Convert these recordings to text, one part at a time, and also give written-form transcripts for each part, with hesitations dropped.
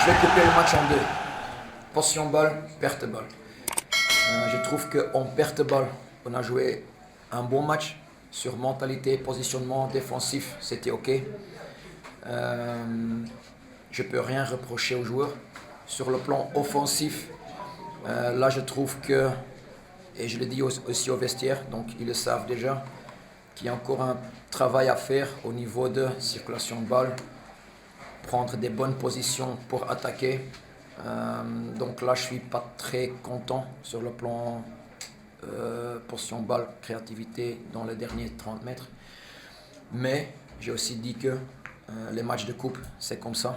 vais couper le match en deux. Possession balle, perte balle. Je trouve qu'en perte balle, on a joué un bon match sur mentalité, positionnement défensif, c'était ok. Je peux rien reprocher aux joueurs. Sur le plan offensif, là je trouve que, et je le dis aussi au vestiaire, donc ils le savent déjà, qu'il y a encore un travail à faire au niveau de circulation de balle, prendre des bonnes positions pour attaquer. Donc là je suis pas très content sur le plan possession balle, créativité dans les derniers 30 mètres. Mais j'ai aussi dit que les matchs de coupe, c'est comme ça.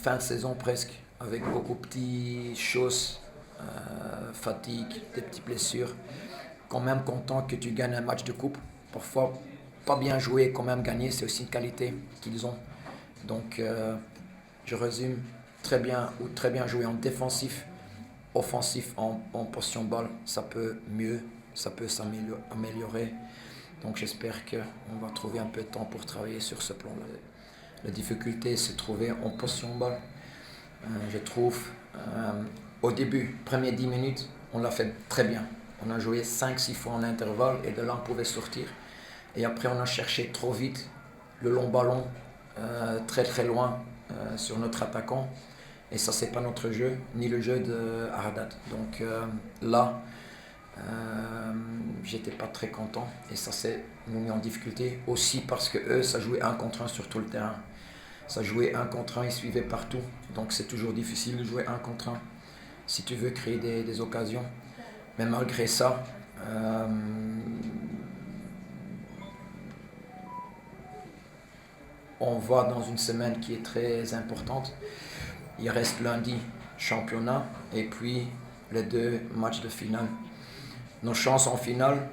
Fin de saison presque, avec beaucoup de petites choses, fatigue, des petites blessures. Quand même content que tu gagnes un match de coupe. Parfois, pas bien joué, quand même gagner, c'est aussi une qualité qu'ils ont. Donc, je résume très bien joué en défensif, offensif, en possession balle, ça peut mieux, ça peut s'améliorer. Donc j'espère qu'on va trouver un peu de temps pour travailler sur ce plan-là. La difficulté, c'est de trouver en possession balle. Je trouve, au début, premières 10 minutes, on l'a fait très bien. On a joué 5-6 fois en intervalle et de là on pouvait sortir. Et après on a cherché trop vite le long ballon, très très loin sur notre attaquant. Et ça c'est pas notre jeu, ni le jeu de Aradat. Donc là, j'étais pas très content et ça s'est nous mis en difficulté aussi parce que eux ça jouait 1 contre 1 sur tout le terrain. Ça jouait 1 contre 1, ils suivaient partout. Donc c'est toujours difficile de jouer 1 contre 1 si tu veux créer des occasions. Mais malgré ça, on va dans une semaine qui est très importante. Il reste lundi championnat et puis les 2 matchs de finale. Nos chances en finale,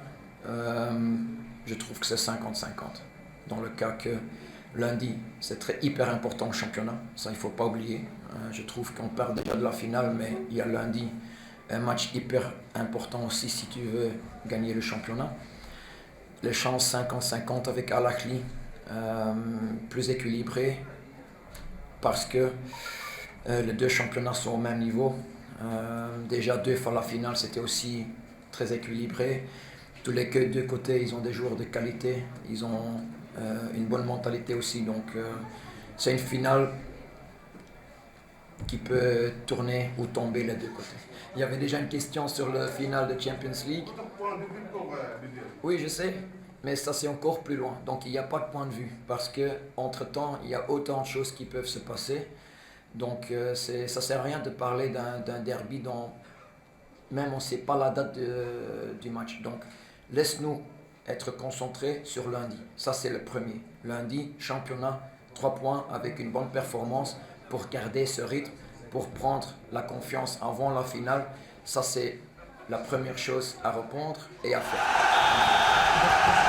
je trouve que c'est 50-50. Dans le cas que lundi, c'est hyper important au championnat, ça il ne faut pas oublier. Je trouve qu'on perd déjà de la finale, mais il y a lundi un match hyper important aussi si tu veux gagner le championnat. Les chances 50-50 avec Al Ahly, plus équilibrées parce que les 2 championnats sont au même niveau. Déjà 2 fois la finale, c'était aussi très équilibré. Tous les 2 côtés, ils ont des joueurs de qualité, ils ont une bonne mentalité aussi. Donc c'est une finale qui peut tourner ou tomber les 2 côtés. Il y avait déjà une question sur le final de Champions League. Oui, je sais, mais ça c'est encore plus loin. Donc il n'y a pas de point de vue parce que entre temps, il y a autant de choses qui peuvent se passer. Donc ça sert à rien de parler d'un derby dont même on ne sait pas la date du match. Donc laisse-nous être concentrés sur lundi. Ça c'est le premier. Lundi, championnat, 3 points avec une bonne performance pour garder ce rythme, pour prendre la confiance avant la finale. Ça c'est la première chose à répondre et à faire.